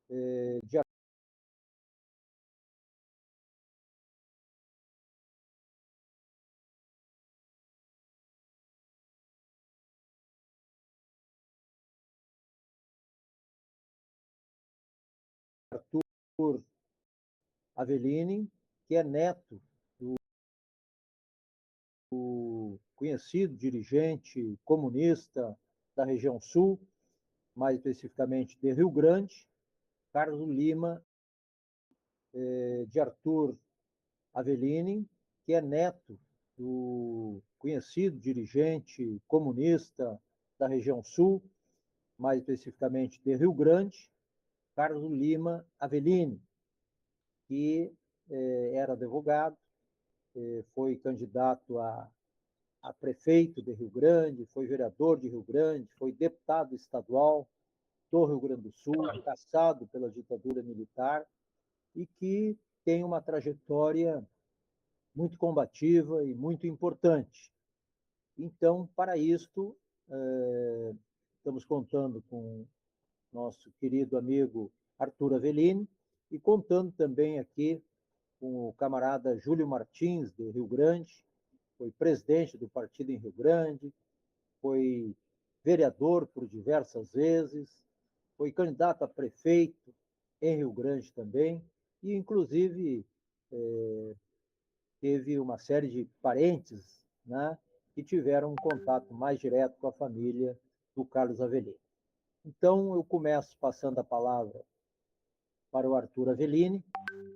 de Arthur Avellini, que é neto do conhecido dirigente comunista da região sul, mais especificamente de Rio Grande, Carlos Lima, de Arthur Avellini, que é neto do conhecido dirigente comunista da região sul, mais especificamente de Rio Grande, Carlos Lima Avellini, que era advogado, foi candidato a prefeito de Rio Grande, foi vereador de Rio Grande, foi deputado estadual do Rio Grande do Sul, caçado pela ditadura militar e que tem uma trajetória muito combativa e muito importante. Então, para isto, estamos contando com nosso querido amigo Arthur Avellini e contando também aqui com o camarada Júlio Martins, de Rio Grande, foi presidente do partido em Rio Grande, foi vereador por diversas vezes, foi candidato a prefeito em Rio Grande também, e inclusive teve uma série de parentes, né, que tiveram um contato mais direto com a família do Carlos Avellini. Então, eu começo passando a palavra para o Arthur Avellini,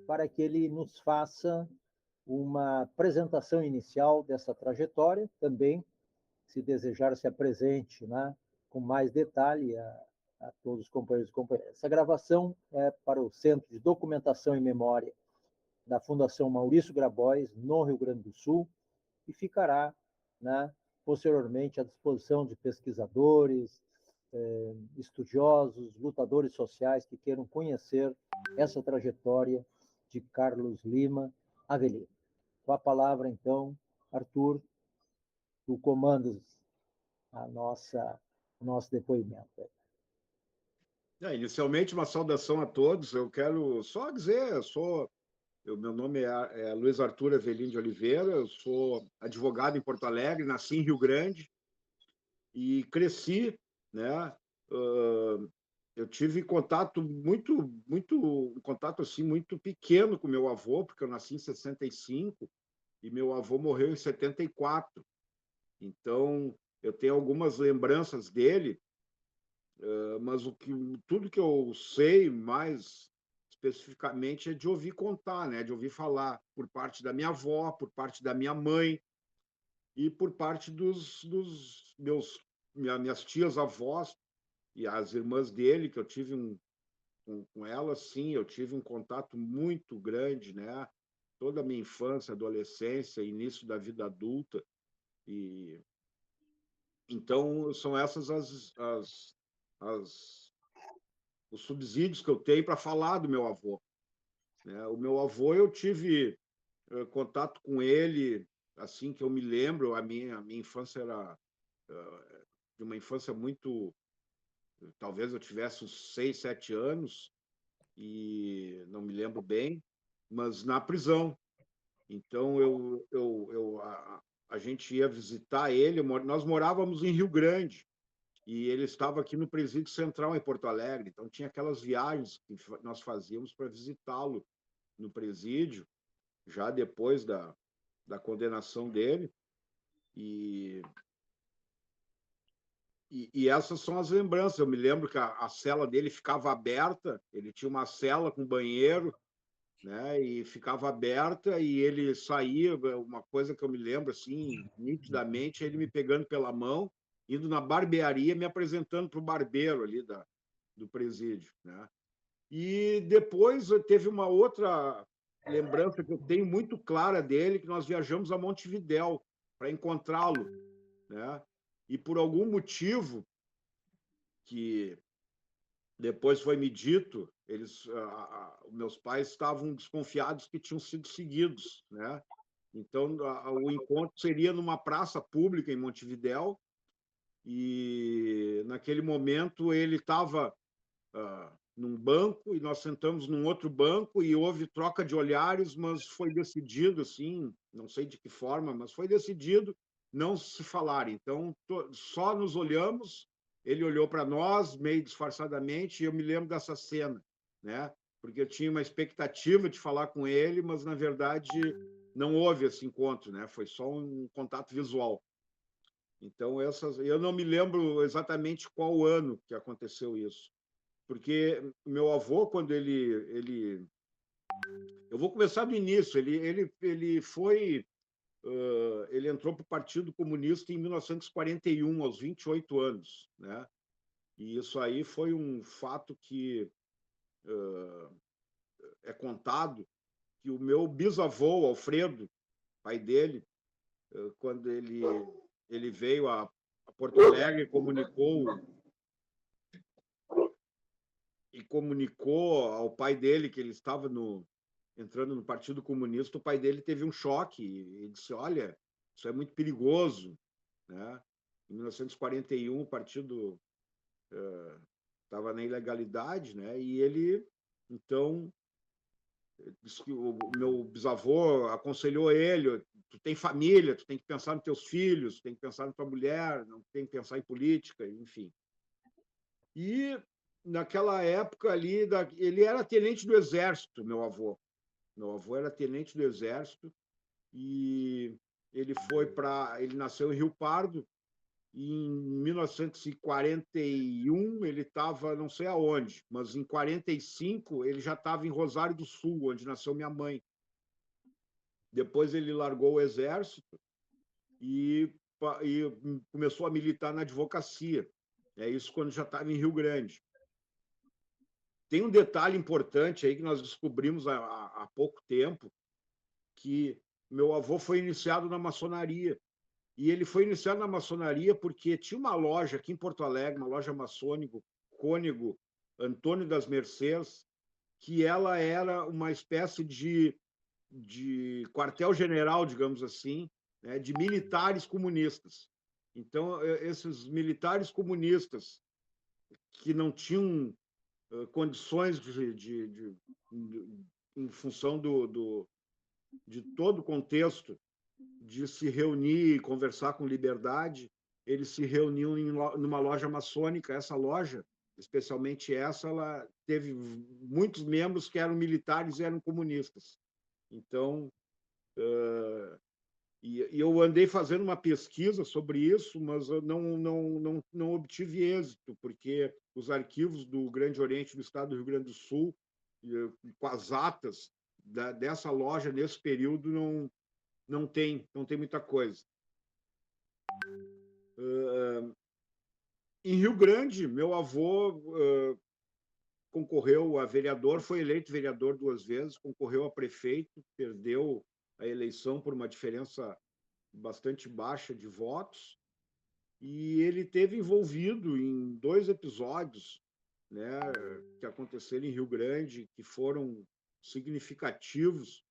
para que ele nos faça uma apresentação inicial dessa trajetória, também, se desejar, se apresente, né, com mais detalhe a todos os companheiros e companheiras. Essa gravação é para o Centro de Documentação e Memória da Fundação Maurício Grabois, no Rio Grande do Sul, e ficará, né, posteriormente à disposição de pesquisadores, estudiosos, lutadores sociais que queiram conhecer essa trajetória de Carlos Lima Avellini. Com a palavra, então, Arthur, tu comandas o nosso depoimento. Inicialmente, uma saudação a todos. Eu quero só dizer, meu nome é Luiz Arthur Avellini de Oliveira, eu sou advogado em Porto Alegre, nasci em Rio Grande e cresci, né? Eu tive contato um contato assim muito pequeno com meu avô, porque eu nasci em 65 e meu avô morreu em 74. Então, eu tenho algumas lembranças dele, mas tudo que eu sei mais especificamente é de ouvir contar, né? De ouvir falar por parte da minha avó, por parte da minha mãe e por parte dos minhas tias avós e as irmãs dele, que eu tive com elas, sim, eu tive um contato muito grande, né? Toda a minha infância, adolescência, início da vida adulta. E então são essas os subsídios que eu tenho para falar do meu avô, né? O meu avô, eu tive contato com ele assim que eu me lembro. A minha infância era de uma infância muito, talvez eu tivesse uns 6, 7 anos e não me lembro bem, mas na prisão. Então a gente ia visitar ele. Nós morávamos em Rio Grande e ele estava aqui no Presídio Central em Porto Alegre. Então tinha aquelas viagens que nós fazíamos para visitá-lo no presídio, já depois da condenação dele. E essas são as lembranças. Eu me lembro que a cela dele ficava aberta, ele tinha uma cela com banheiro, né? E ficava aberta e ele saía. Uma coisa que eu me lembro assim nitidamente, ele me pegando pela mão, indo na barbearia, me apresentando para o barbeiro ali do presídio, né? E depois teve uma outra lembrança que eu tenho muito clara dele, que nós viajamos a Montevidéu para encontrá-lo, né? E por algum motivo que depois foi me dito, meus pais estavam desconfiados que tinham sido seguidos, né? Então, o encontro seria numa praça pública em Montevidéu e naquele momento ele estava num banco e nós sentamos num outro banco e houve troca de olhares, mas foi decidido, assim, não sei de que forma, mas foi decidido não se falar. Então, só nos olhamos, ele olhou para nós, meio disfarçadamente, e eu me lembro dessa cena, né? Porque eu tinha uma expectativa de falar com ele, mas, na verdade, não houve esse encontro, né? Foi só um contato visual. Então, eu não me lembro exatamente qual ano que aconteceu isso, porque meu avô, quando eu vou começar do início, ele entrou para o Partido Comunista em 1941, aos 28 anos, né? E isso aí foi um fato que é contado, que o meu bisavô, Alfredo, pai dele, quando ele veio a Porto Alegre e comunicou ao pai dele que ele estava entrando no Partido Comunista, o pai dele teve um choque e disse: olha, isso é muito perigoso, né? Em 1941, o partido estava na ilegalidade, né? E ele, então, disse que o meu bisavô aconselhou ele: tu tem família, tu tem que pensar nos teus filhos, tu tem que pensar na tua mulher, não tem que pensar em política, enfim. E naquela época ali, ele era tenente do Exército, meu avô. Meu avô era tenente do Exército e ele nasceu em Rio Pardo e em 1941 ele estava não sei aonde, mas em 45 ele já estava em Rosário do Sul, onde nasceu minha mãe. Depois ele largou o Exército e começou a militar na advocacia. É isso quando já estava em Rio Grande. Tem um detalhe importante aí que nós descobrimos há pouco tempo, que meu avô foi iniciado na maçonaria. E ele foi iniciado na maçonaria porque tinha uma loja aqui em Porto Alegre, uma loja maçônico, Cônego Antônio das Mercês, que ela era uma espécie de quartel-general, digamos assim, né, de militares comunistas. Então, esses militares comunistas que não tinham condições em função de todo o contexto de se reunir e conversar com liberdade, eles se reuniam numa loja maçônica. Essa loja, especialmente essa, ela teve muitos membros que eram militares e eram comunistas. Então, e eu andei fazendo uma pesquisa sobre isso, mas eu não obtive êxito, porque os arquivos do Grande Oriente do Estado do Rio Grande do Sul, com as atas dessa loja nesse período, não tem muita coisa. Em Rio Grande, meu avô concorreu a vereador, foi eleito vereador 2 vezes, concorreu a prefeito, perdeu a eleição por uma diferença bastante baixa de votos, e ele teve envolvido em 2 episódios, né, que aconteceram em Rio Grande, que foram significativos.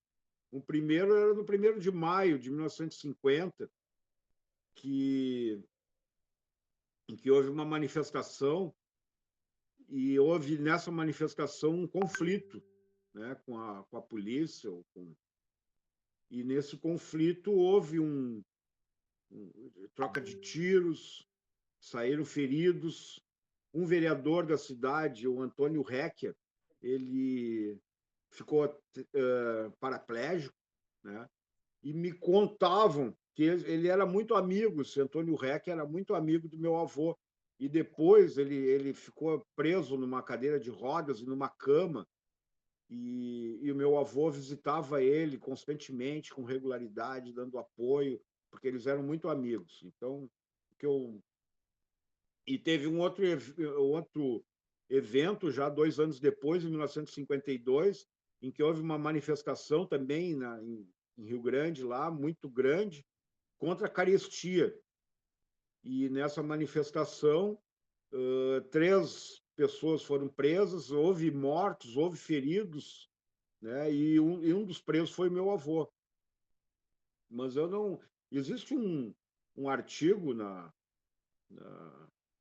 O primeiro era no 1º de maio de 1950, em que houve uma manifestação e houve nessa manifestação um conflito, né, com a polícia. E nesse conflito houve troca de tiros, saíram feridos. Um vereador da cidade, o Antônio Recker, ele ficou paraplégico, né? E me contavam que ele era muito amigo, esse Antônio Reck era muito amigo do meu avô. E depois ele ficou preso numa cadeira de rodas e numa cama, e o meu avô visitava ele constantemente, com regularidade, dando apoio, porque eles eram muito amigos. Então, e teve um outro evento, já 2 anos depois, em 1952, em que houve uma manifestação também em Rio Grande, lá, muito grande, contra a carestia. E nessa manifestação, 3 pessoas foram presas, houve mortos, houve feridos, né? E um dos presos foi meu avô. Mas eu não. Existe um artigo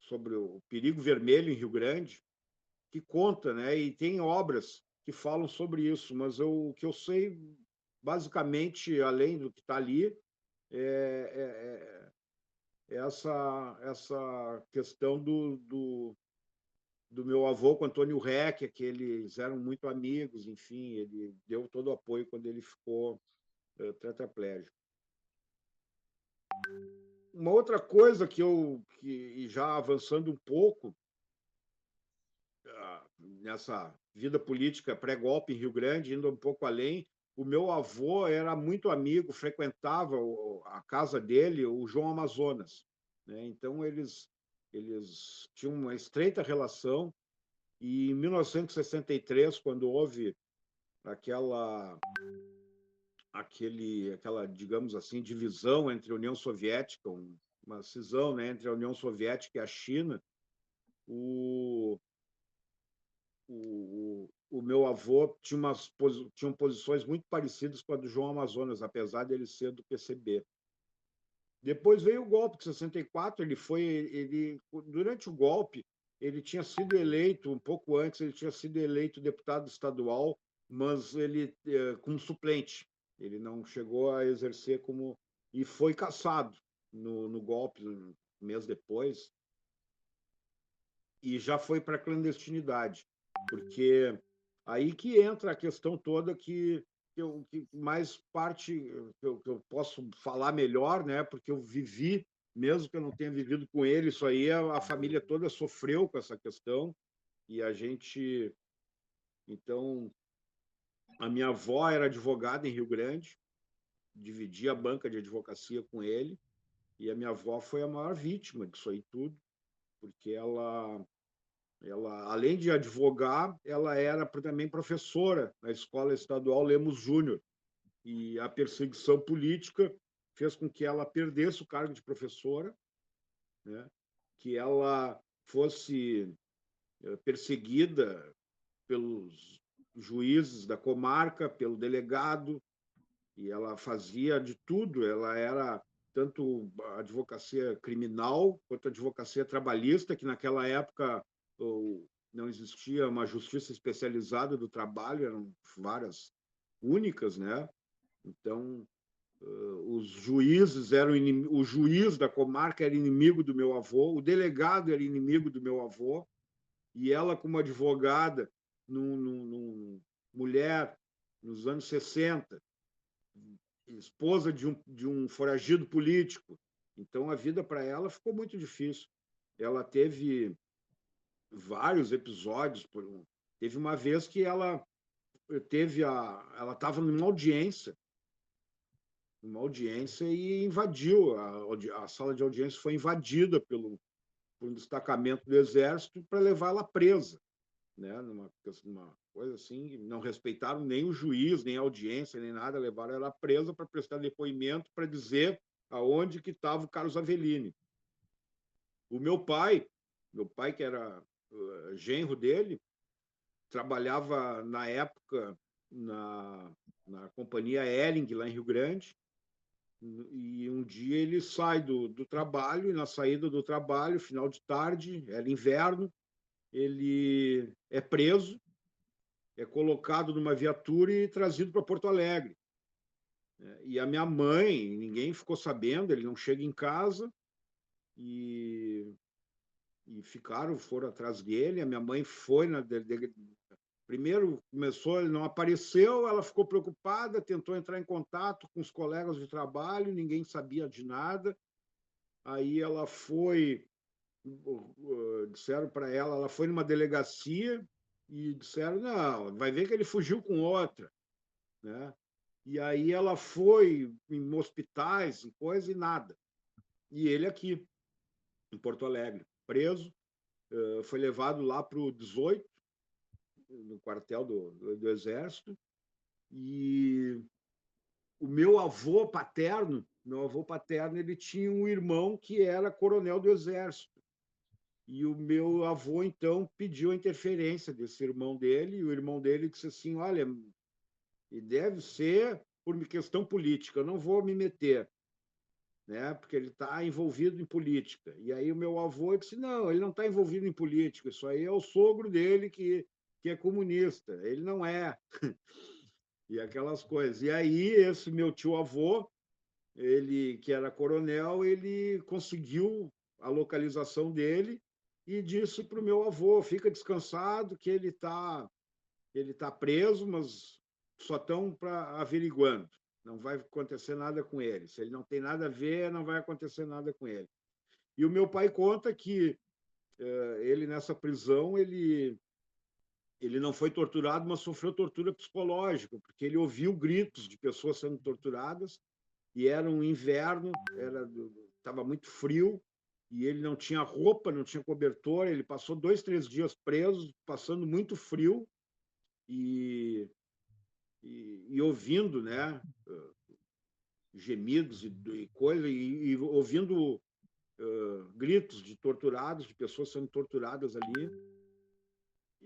sobre o perigo vermelho em Rio Grande, que conta, né? E tem obras que falam sobre isso, mas o que eu sei, basicamente, além do que está ali, é, essa questão do meu avô com Antônio Reck, que eles eram muito amigos, enfim, ele deu todo o apoio quando ele ficou tetraplégico. Uma outra coisa que já avançando um pouco nessa vida política pré-golpe em Rio Grande, indo um pouco além, o meu avô era muito amigo, frequentava a casa dele, o João Amazonas, né? Então eles tinham uma estreita relação. E em 1963, quando houve aquela, digamos assim, divisão entre a União Soviética, uma cisão, né, entre a União Soviética e a China, o meu avô tinha posições muito parecidas com a do João Amazonas, apesar de ele ser do PCB. Depois veio o golpe de 64, durante o golpe, ele tinha sido eleito, um pouco antes, ele tinha sido eleito deputado estadual, mas ele como suplente. Ele não chegou a exercer como... E foi cassado no golpe, um mês depois, e já foi para a clandestinidade, porque aí que entra a questão toda que mais parte que eu posso falar melhor, né? Porque eu vivi, mesmo que eu não tenha vivido com ele, isso aí a família toda sofreu com essa questão e a gente, então, a minha avó era advogada em Rio Grande, dividia a banca de advocacia com ele e a minha avó foi a maior vítima disso aí tudo, porque ela, além de advogar, ela era também professora na Escola Estadual Lemos Júnior. E a perseguição política fez com que ela perdesse o cargo de professora, né? Que ela fosse perseguida pelos juízes da comarca, pelo delegado, e ela fazia de tudo. Ela era tanto a advocacia criminal quanto a advocacia trabalhista, que naquela época não existia uma justiça especializada do trabalho, eram várias únicas, né? Então, os juízes eram o juiz da comarca era inimigo do meu avô, o delegado era inimigo do meu avô, e ela, como advogada, mulher, nos anos 60, esposa de um foragido político. Então, a vida para ela ficou muito difícil. Ela teve vários episódios. Teve uma vez que ela estava numa audiência e invadiu a sala de audiência, foi invadida por um destacamento do Exército para levá-la presa, né? Numa coisa assim, não respeitaram nem o juiz, nem a audiência, nem nada, levaram ela presa para prestar depoimento, para dizer aonde que estava o Carlos Avellini. O meu pai que era genro dele, trabalhava na época na companhia Hering, lá em Rio Grande, e um dia ele sai do trabalho, e na saída do trabalho, final de tarde, era inverno, ele é preso, é colocado numa viatura e trazido para Porto Alegre. E a minha mãe, ninguém ficou sabendo, ele não chega em casa, e foram atrás dele. A minha mãe foi primeiro começou, ele não apareceu, ela ficou preocupada, tentou entrar em contato com os colegas de trabalho, ninguém sabia de nada. Aí ela foi, disseram para ela foi numa delegacia e disseram, não, vai ver que ele fugiu com outra, né? E aí ela foi em hospitais e coisa e nada. E ele aqui, em Porto Alegre, preso, foi levado lá para o 18, no quartel do Exército, e meu avô paterno, ele tinha um irmão que era coronel do Exército. E o meu avô, então, pediu a interferência desse irmão dele, e o irmão dele disse assim, olha, e deve ser por questão política, eu não vou me meter. né? Porque ele está envolvido em política. E aí o meu avô disse, não, ele não está envolvido em política, isso aí é o sogro dele que é comunista, ele não é. E aquelas coisas. E aí esse meu tio-avô, ele que era coronel, ele conseguiu a localização dele e disse para o meu avô, fica descansado que ele tá preso, mas só estão averiguando. Não vai acontecer nada com ele. Se ele não tem nada a ver, não vai acontecer nada com ele. E o meu pai conta que ele, nessa prisão, ele não foi torturado, mas sofreu tortura psicológica, porque ele ouviu gritos de pessoas sendo torturadas, e era um inverno, estava muito frio, e ele não tinha roupa, não tinha cobertor, ele passou 2, 3 dias preso, passando muito frio, e ouvindo, né, gemidos e coisa, e ouvindo gritos de torturados, de pessoas sendo torturadas ali,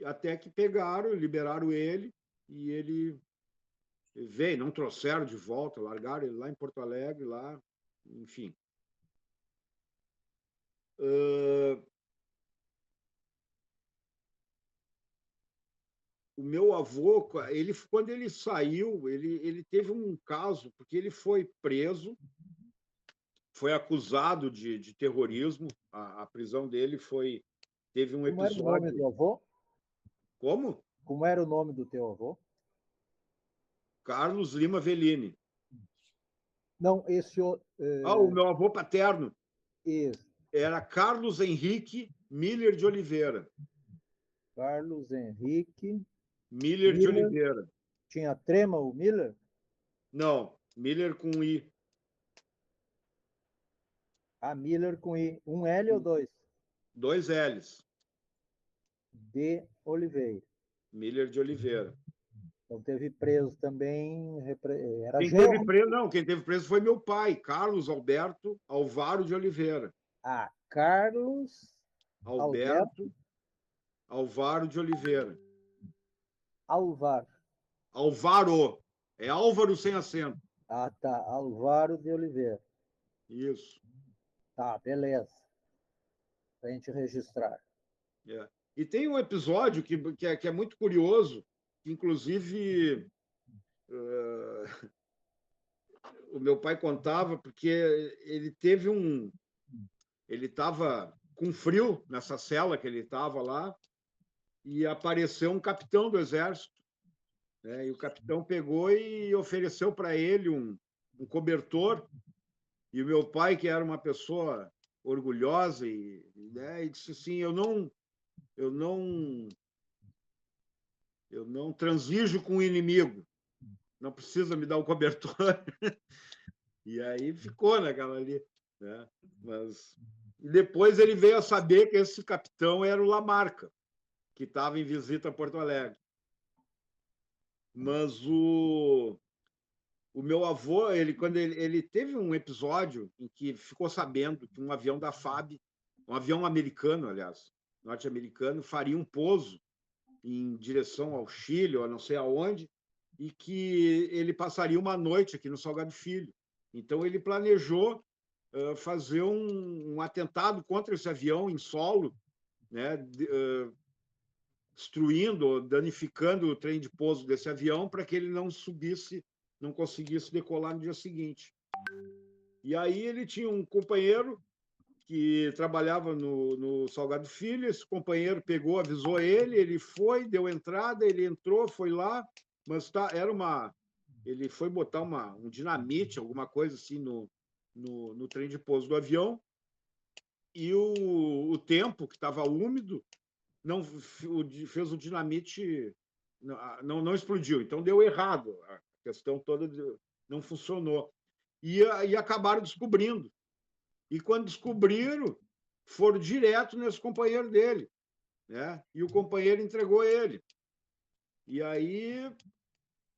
até que pegaram, liberaram ele, e ele veio, não trouxeram de volta, largaram ele lá em Porto Alegre, lá, enfim. O meu avô, quando ele saiu, ele teve um caso, porque ele foi preso, foi acusado de terrorismo, a prisão dele teve um Como era o nome episódio. do avô? Como? Como era o nome do teu avô? Carlos Lima Vellini. Não, O meu avô paterno esse era Carlos Henrique Miller de Oliveira. Carlos Henrique Miller de Miller. Oliveira. Tinha trema o Miller? Não, Miller com I. Miller com I. Um L ou dois? 2 L's. De Oliveira. Miller de Oliveira. Então teve preso também, era Quem teve genro. preso, não, quem teve preso foi meu pai, Carlos Alberto Alvaro de Oliveira. Carlos Alberto Alberto Alvaro de Oliveira. Alvar. Alvaro. É Álvaro sem acento. Tá. Alvaro de Oliveira. Isso. Tá, beleza. Para a gente registrar. É. E tem um episódio que é muito curioso, que inclusive o meu pai contava, porque ele teve um. Ele estava com frio nessa cela que ele estava lá, e apareceu um capitão do exército, né? E o capitão pegou e ofereceu para ele um cobertor, e o meu pai, que era uma pessoa orgulhosa, né, e disse assim, eu não, eu não transijo com o inimigo, não precisa me dar o cobertor. E aí ficou naquela ali, né? Mas depois ele veio a saber que esse capitão era o Lamarca, que estava em visita a Porto Alegre. Mas o meu avô, quando ele teve um episódio em que ficou sabendo que um avião da FAB, um avião americano, aliás, norte-americano, faria um pouso em direção ao Chile, ou não sei aonde, e que ele passaria uma noite aqui no Salgado Filho. Então, ele planejou fazer um atentado contra esse avião em solo, né, destruindo, danificando o trem de pouso desse avião para que ele não subisse, não conseguisse decolar no dia seguinte. E aí ele tinha um companheiro que trabalhava no Salgado Filho, esse companheiro pegou, avisou ele foi, deu entrada, ele entrou, foi lá, mas era ele foi botar um dinamite, alguma coisa assim no trem de pouso do avião, e o tempo, que estava úmido, não fez o dinamite, não explodiu, então deu errado, a questão toda não funcionou. E acabaram descobrindo. E quando descobriram, foram direto nesse companheiro dele, né? E o companheiro entregou ele. E aí,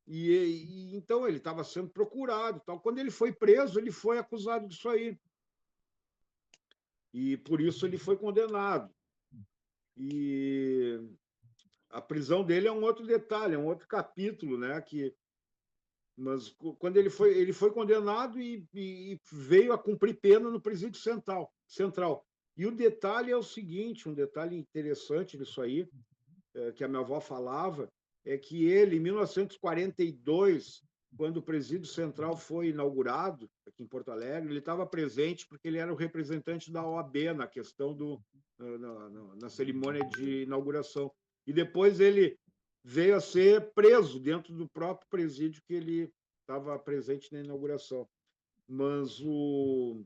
então ele estava sendo procurado, tal. Quando ele foi preso, ele foi acusado disso aí. E por isso ele foi condenado. E a prisão dele é um outro detalhe, é um outro capítulo, né? Que Mas quando ele foi condenado e veio a cumprir pena no presídio central. E o detalhe é o seguinte, um detalhe interessante disso aí, que a minha avó falava, é que ele, em 1942, quando o presídio central foi inaugurado aqui em Porto Alegre, ele estava presente porque ele era o representante da OAB na questão na cerimônia de inauguração. E depois ele veio a ser preso dentro do próprio presídio que ele estava presente na inauguração. Mas o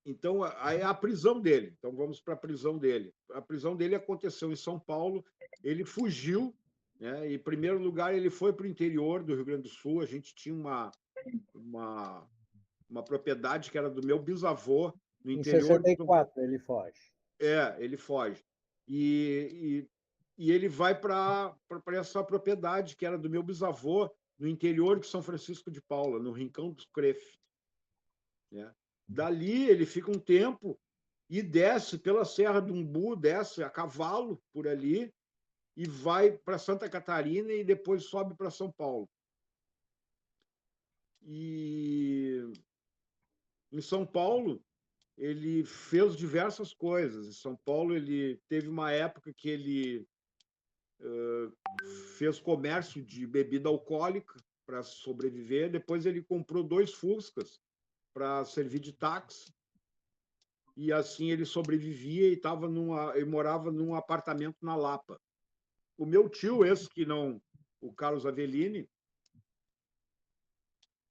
então, aí a prisão dele. Então, vamos para a prisão dele. A prisão dele aconteceu em São Paulo. Ele fugiu, né? Em primeiro lugar, ele foi para o interior do Rio Grande do Sul. A gente tinha uma, uma propriedade que era do meu bisavô, no Em interior de São... 64 ele foge. Ele foge. E ele vai para essa propriedade que era do meu bisavô, no interior de São Francisco de Paula, no Rincão dos Crefes. Né? Dali ele fica um tempo e desce pela Serra do Umbu, desce a cavalo por ali e vai para Santa Catarina e depois sobe para São Paulo. E em São Paulo ele fez diversas coisas. Em São Paulo ele teve uma época que ele fez comércio de bebida alcoólica para sobreviver. Depois ele comprou 2 Fuscas para servir de táxi. E assim ele sobrevivia e morava num apartamento na Lapa. O meu tio, esse que não, o Carlos Avellini,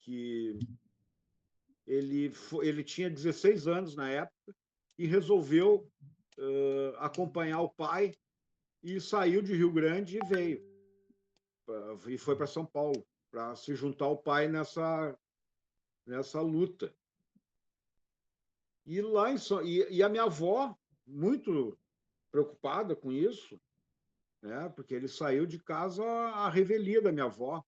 que ele tinha 16 anos na época e resolveu acompanhar o pai e saiu de Rio Grande e veio. E foi para São Paulo para se juntar ao pai nessa luta. E lá e a minha avó, muito preocupada com isso, né? Porque ele saiu de casa à revelia da minha avó.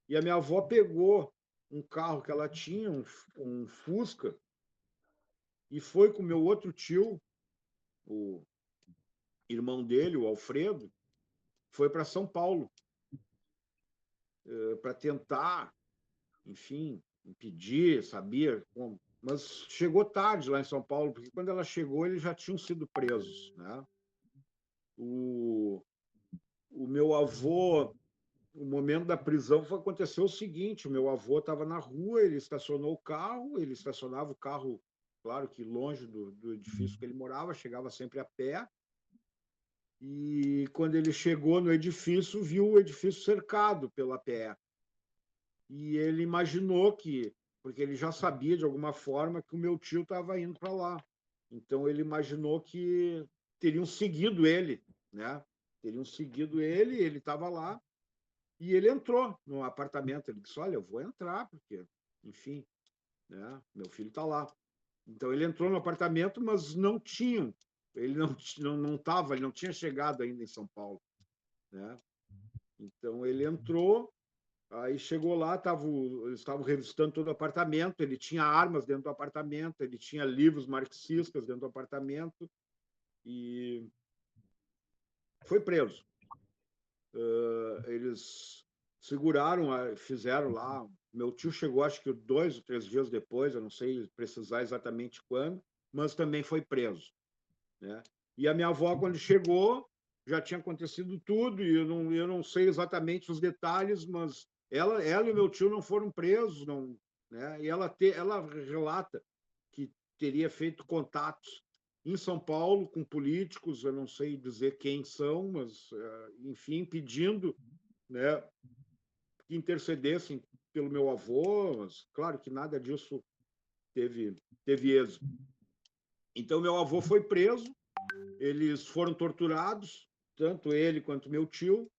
E a minha avó pegou um carro que ela tinha, um Fusca, e foi com o meu outro tio, o irmão dele, o Alfredo, foi para São Paulo para tentar, enfim, impedir, sabia como. Mas chegou tarde lá em São Paulo, porque quando ela chegou, eles já tinham sido presos. Né? O, o meu avô, o momento da prisão aconteceu o seguinte: o meu avô estava na rua, ele estacionou o carro, ele estacionava o carro, claro que longe do edifício que ele morava, chegava sempre a pé, e quando ele chegou no edifício, viu o edifício cercado pela PE. E ele imaginou que, porque ele já sabia de alguma forma que o meu tio estava indo para lá. Então ele imaginou que teriam seguido ele, né? Teriam seguido ele estava lá, e ele entrou no apartamento. Ele disse: Olha, eu vou entrar, porque, enfim, né? Meu filho está lá. Então ele entrou no apartamento, mas não tinham. Ele não estava, ele não tinha chegado ainda em São Paulo. Né? Então ele entrou, aí chegou lá, eles estavam revistando todo o apartamento. Ele tinha armas dentro do apartamento, ele tinha livros marxistas dentro do apartamento e foi preso. Eles seguraram, fizeram lá. Meu tio chegou, acho que 2 ou 3 dias depois, eu não sei precisar exatamente quando, mas também foi preso. Né? E a minha avó, quando chegou, já tinha acontecido tudo, e eu não sei exatamente os detalhes, mas ela e meu tio não foram presos, não, né? E ela relata que teria feito contatos em São Paulo com políticos, eu não sei dizer quem são, mas, enfim, pedindo, né, que intercedessem pelo meu avô, mas claro que nada disso teve êxito. Então, meu avô foi preso, eles foram torturados, tanto ele quanto meu tio,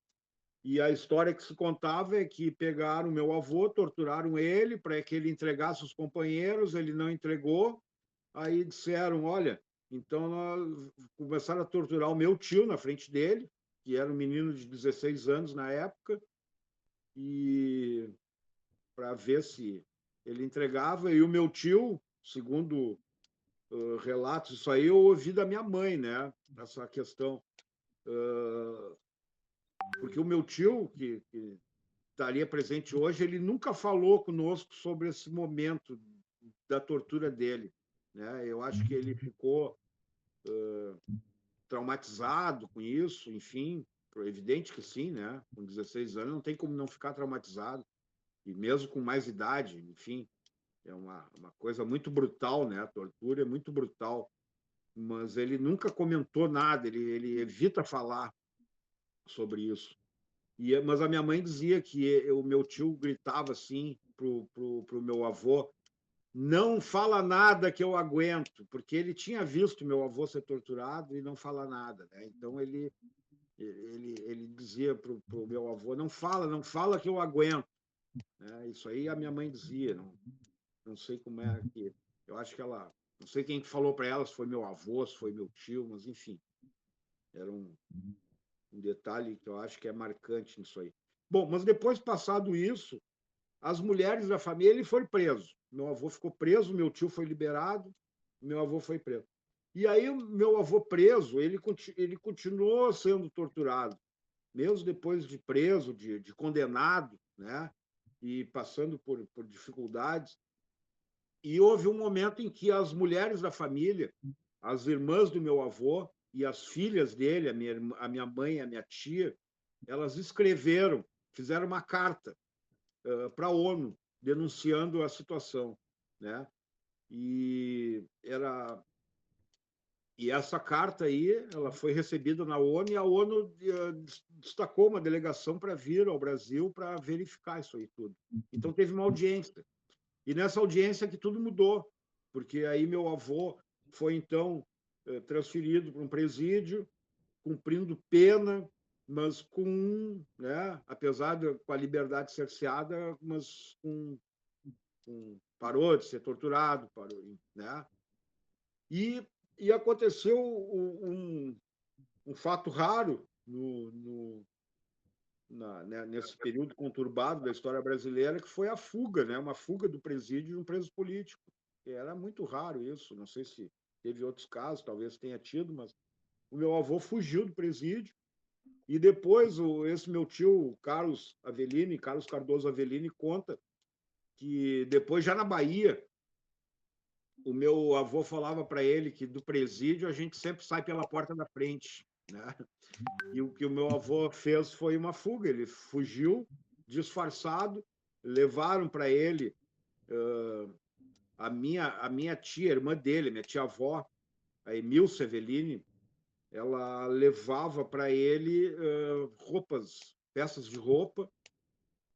e a história que se contava é que pegaram meu avô, torturaram ele para que ele entregasse os companheiros, ele não entregou, aí disseram: olha, então nós começaram a torturar o meu tio na frente dele, que era um menino de 16 anos na época, e para ver se ele entregava, e o meu tio, segundo relatos, isso aí eu ouvi da minha mãe, né? Essa questão. Porque o meu tio, que estaria presente hoje, ele nunca falou conosco sobre esse momento da tortura dele, né? Eu acho que ele ficou traumatizado com isso, enfim, evidente que sim, né? Com 16 anos não tem como não ficar traumatizado, e mesmo com mais idade, enfim, é uma coisa muito brutal, né? A tortura é muito brutal, mas ele nunca comentou nada, ele evita falar sobre isso. Mas a minha mãe dizia que o meu tio gritava assim pro meu avô: não fala nada que eu aguento, porque ele tinha visto meu avô ser torturado e não fala nada, né? Então ele dizia pro meu avô: não fala, não fala que eu aguento, né? Isso aí a minha mãe dizia, não sei como é que, eu acho que ela, não sei quem falou para ela, se foi meu avô, se foi meu tio, mas enfim, era um detalhe que eu acho que é marcante nisso aí. Bom, mas depois passado isso, as mulheres da família, ele foi preso. Meu avô ficou preso, meu tio foi liberado, meu avô foi preso. E aí, meu avô preso, ele continuou sendo torturado, mesmo depois de preso, de condenado, né? E passando por dificuldades. E houve um momento em que as mulheres da família, as irmãs do meu avô e as filhas dele, a minha mãe e a minha tia, elas escreveram, fizeram uma carta para a ONU denunciando a situação, né? E era e essa carta aí, ela foi recebida na ONU e a ONU destacou uma delegação para vir ao Brasil para verificar isso aí tudo. Então teve uma audiência. E nessa audiência que tudo mudou, porque aí meu avô foi então transferido para um presídio, cumprindo pena, mas né, apesar com a liberdade cerceada, mas parou de ser torturado, parou, né? E, e aconteceu um fato raro né, nesse período conturbado da história brasileira, que foi a fuga, né? Uma fuga do presídio de um preso político. Era muito raro isso, não sei se teve outros casos, talvez tenha tido, mas o meu avô fugiu do presídio e depois esse meu tio, Carlos Cardoso Avellini, conta que depois, já na Bahia, o meu avô falava para ele que do presídio a gente sempre sai pela porta da frente, né? E o que o meu avô fez foi uma fuga. Ele fugiu disfarçado, levaram para ele a minha tia, a irmã dele, minha tia-avó, a Emilce Avellini, ela levava para ele roupas, peças de roupa,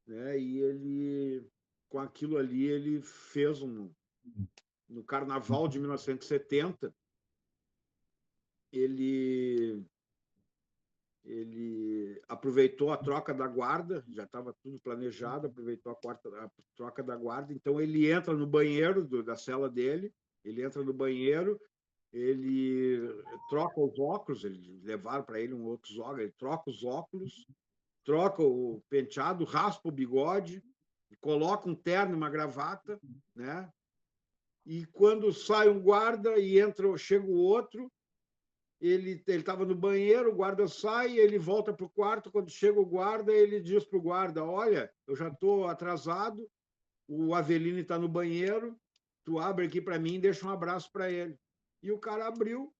né? E ele, com aquilo ali, ele fez no Carnaval de 1970, ele ele aproveitou a troca da guarda, já estava tudo planejado, aproveitou a troca da guarda, então ele entra no banheiro da cela dele, ele entra no banheiro, ele troca os óculos, eles levaram para ele outros óculos, ele troca os óculos, troca o penteado, raspa o bigode, coloca um terno e uma gravata, né? E quando sai um guarda e chega o outro, ele estava no banheiro, o guarda sai, ele volta para o quarto. Quando chega o guarda, ele diz para o guarda: olha, eu já estou atrasado, o Avellini está no banheiro, tu abre aqui para mim e deixa um abraço para ele. E o cara abriu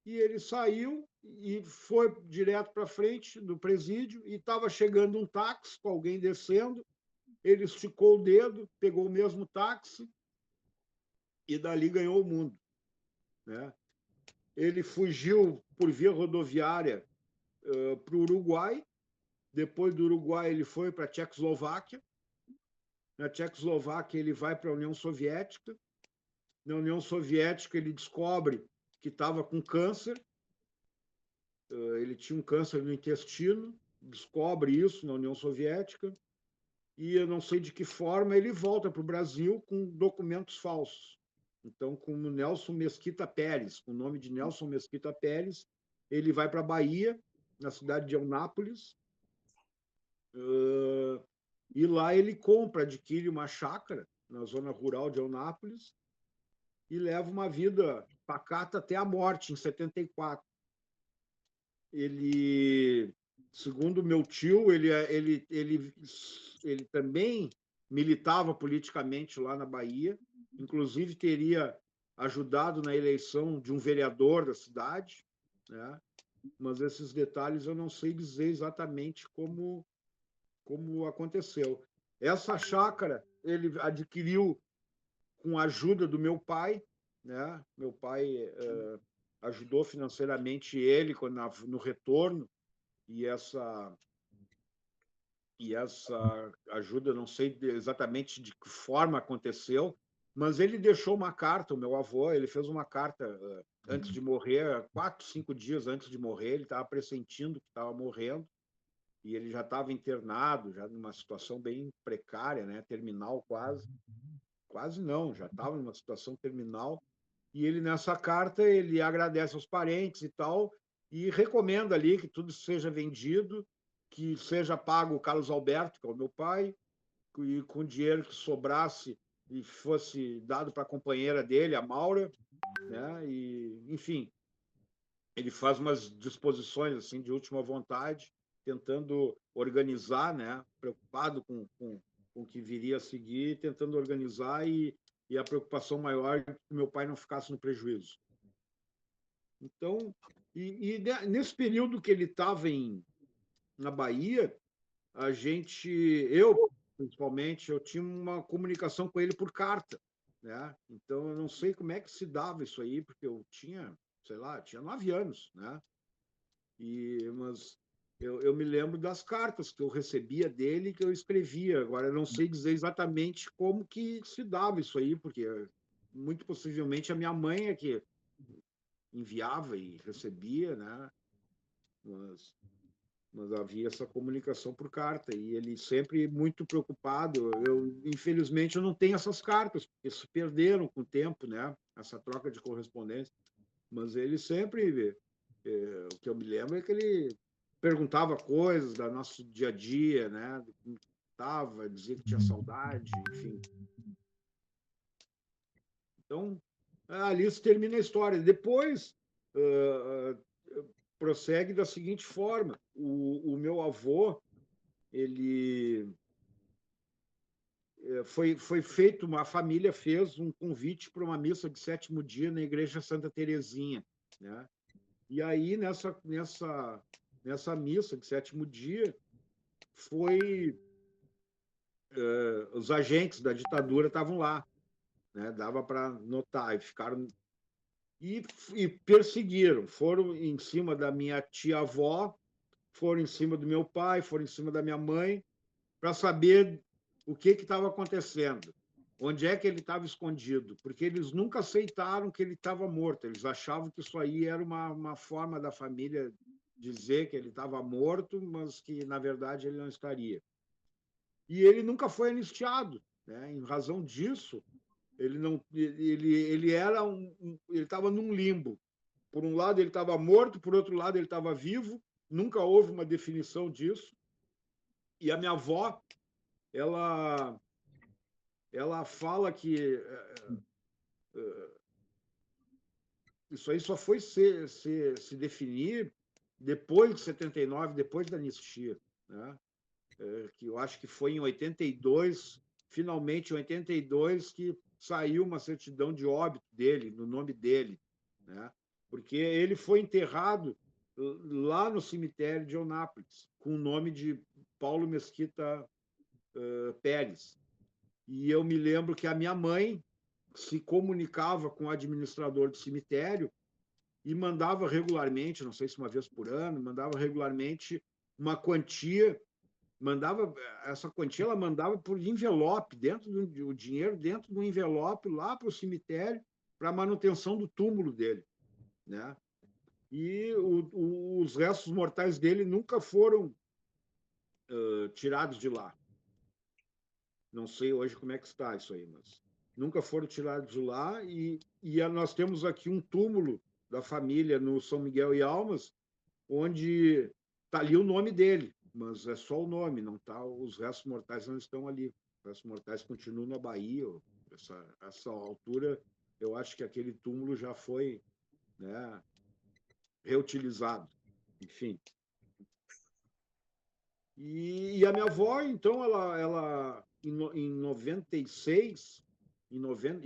e ele saiu e foi direto para frente do presídio e estava chegando um táxi com alguém descendo, ele esticou o dedo, pegou o mesmo táxi e dali ganhou o mundo, né? Ele fugiu por via rodoviária para o Uruguai. Depois do Uruguai, ele foi para a Tchecoslováquia. Na Tchecoslováquia, ele vai para a União Soviética. Na União Soviética, ele descobre que estava com câncer. Ele tinha um câncer no intestino. Descobre isso na União Soviética. E eu não sei de que forma ele volta para o Brasil com documentos falsos. Então, com o Nelson Mesquita Pérez, com o nome de Nelson Mesquita Pérez, ele vai para a Bahia, na cidade de Eunápolis, e lá ele adquire uma chácara na zona rural de Eunápolis e leva uma vida pacata até a morte, em 74. Ele segundo meu tio, ele também militava politicamente lá na Bahia, inclusive teria ajudado na eleição de um vereador da cidade, né? Mas esses detalhes eu não sei dizer exatamente como aconteceu. Essa chácara ele adquiriu com a ajuda do meu pai, né? Meu pai ajudou financeiramente ele no retorno, e essa ajuda, não sei exatamente de que forma aconteceu, mas ele deixou uma carta, o meu avô, ele fez uma carta antes de morrer, 4, 5 dias antes de morrer, ele estava pressentindo que estava morrendo, e ele já estava internado, já numa situação bem precária, né? Terminal quase. Quase não, já estava numa situação terminal. E ele, nessa carta, ele agradece aos parentes e tal, e recomenda ali que tudo seja vendido, que seja pago o Carlos Alberto, que é o meu pai, e com o dinheiro que sobrasse e fosse dado para a companheira dele, a Maura, né? E, enfim, ele faz umas disposições assim de última vontade, tentando organizar, né? Preocupado com o que viria a seguir, tentando organizar e a preocupação maior é que meu pai não ficasse no prejuízo. Então, nesse período que ele estava na Bahia, eu principalmente, eu tinha uma comunicação com ele por carta, né? Então eu não sei como é que se dava isso aí, porque eu tinha, sei lá, tinha 9 anos, né? Mas eu me lembro das cartas que eu recebia dele, que eu escrevia. Agora eu não sei dizer exatamente como que se dava isso aí, porque muito possivelmente a minha mãe é que enviava e recebia, né? Mas havia essa comunicação por carta e ele sempre muito preocupado. Infelizmente, eu não tenho essas cartas, porque se perderam com o tempo, né? Essa troca de correspondência. Mas ele sempre, o que eu me lembro é que ele perguntava coisas do nosso dia a dia, né? Do como estava, dizia que tinha saudade, enfim. Então, ali se termina a história. Depois, prossegue da seguinte forma: o meu avô, ele foi feito, a família fez um convite para uma missa de sétimo dia na igreja Santa Terezinha, né? E aí nessa missa de sétimo dia foi os agentes da ditadura estavam lá, né? Dava para notar e ficaram e perseguiram, foram em cima da minha tia-avó, foram em cima do meu pai, foram em cima da minha mãe, para saber o que estava acontecendo, onde é que ele estava escondido, porque eles nunca aceitaram que ele estava morto, eles achavam que isso aí era uma forma da família dizer que ele estava morto, mas que, na verdade, ele não estaria. E ele nunca foi anistiado, né? Em razão disso, ele não ele era ele estava num limbo. Por um lado ele estava morto, por outro lado ele estava vivo, nunca houve uma definição disso. E a minha avó, ela ela fala que isso aí só foi se definir depois de 79, depois da anistia, né? Que eu acho que foi em 82, finalmente em 82, que saiu uma certidão de óbito dele, no nome dele, né? Porque ele foi enterrado lá no cemitério de Eunápolis, com o nome de Paulo Mesquita Pérez. E eu me lembro que a minha mãe se comunicava com o administrador do cemitério e mandava regularmente, não sei se uma vez por ano, mandava regularmente uma quantia, mandava essa quantia, ela mandava por envelope, o dinheiro dentro do envelope lá para o cemitério para a manutenção do túmulo dele, né? E os restos mortais dele nunca foram tirados de lá. Não sei hoje como é que está isso aí, mas nunca foram tirados de lá e nós temos aqui um túmulo da família no São Miguel e Almas, onde está ali o nome dele, mas é só o nome, não tá, os restos mortais não estão ali. Os restos mortais continuam na Bahia. Essa altura, eu acho que aquele túmulo já foi, né, reutilizado. Enfim. E a minha avó, então, em 96, em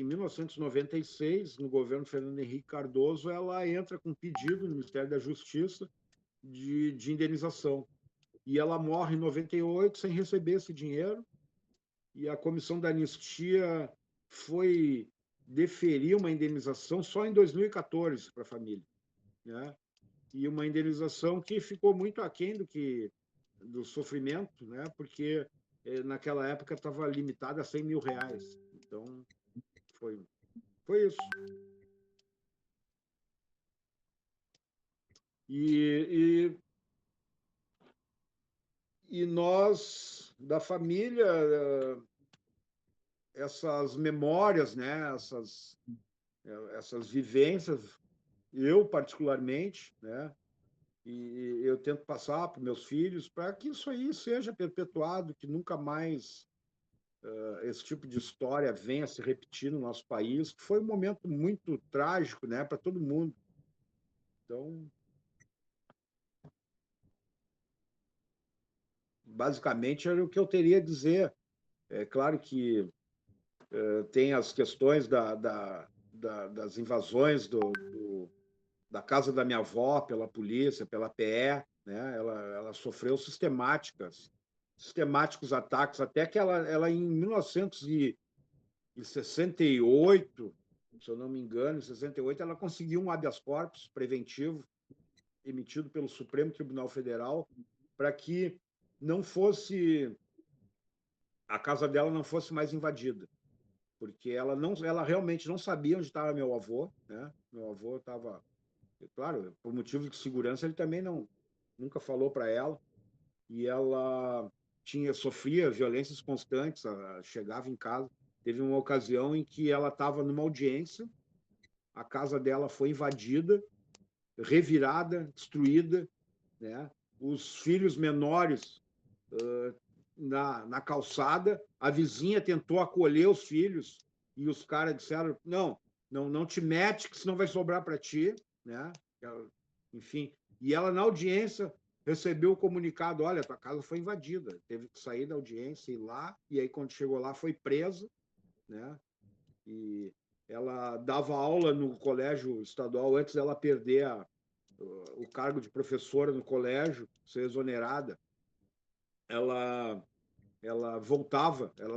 1996, no governo Fernando Henrique Cardoso, ela entra com pedido no Ministério da Justiça de indenização. E ela morre em 98 sem receber esse dinheiro. E a comissão da anistia foi deferir uma indenização só em 2014 para a família, né? E uma indenização que ficou muito aquém do sofrimento, né? Porque naquela época estava limitada a R$ 100.000. Então, foi, foi isso. E, e nós, da família, essas memórias, né? Essas vivências, eu particularmente, né? E eu tento passar para meus filhos para que isso aí seja perpetuado, que nunca mais esse tipo de história venha a se repetir no nosso país, que foi um momento muito trágico, né, para todo mundo. Então, basicamente, era o que eu teria a dizer. É claro que tem as questões das invasões da casa da minha avó pela polícia, pela PE, né? Ela sofreu sistemáticos ataques, até que ela em 1968, se eu não me engano, em 68, ela conseguiu um habeas corpus preventivo emitido pelo Supremo Tribunal Federal para que não fosse a casa dela não fosse mais invadida, porque ela realmente não sabia onde estava meu avô, né? Meu avô estava, claro, por motivo de segurança, ele também nunca falou para ela, e ela sofria violências constantes, chegava em casa. Teve uma ocasião em que ela estava numa audiência, a casa dela foi invadida, revirada, destruída, né? Os filhos menores na calçada, a vizinha tentou acolher os filhos e os caras disseram: não te mete, que senão vai sobrar para ti, né? Enfim, e ela na audiência recebeu o comunicado: olha, tua casa foi invadida, teve que sair da audiência e ir lá, e aí quando chegou lá foi presa, né? E ela dava aula no colégio estadual antes dela perder o cargo de professora no colégio, ser exonerada. Ela ela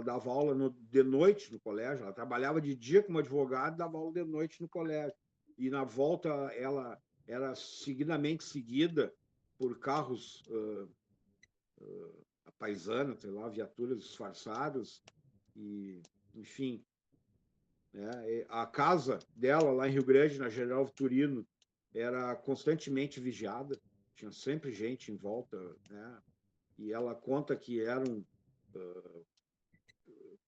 dava aula de noite no colégio, ela trabalhava de dia como advogada, dava aula de noite no colégio. E na volta ela era seguidamente seguida por carros à paisana, sei lá, viaturas disfarçadas, e, enfim, né? A casa dela lá em Rio Grande, na General Vitorino, era constantemente vigiada, tinha sempre gente em volta, né? E ela conta que eram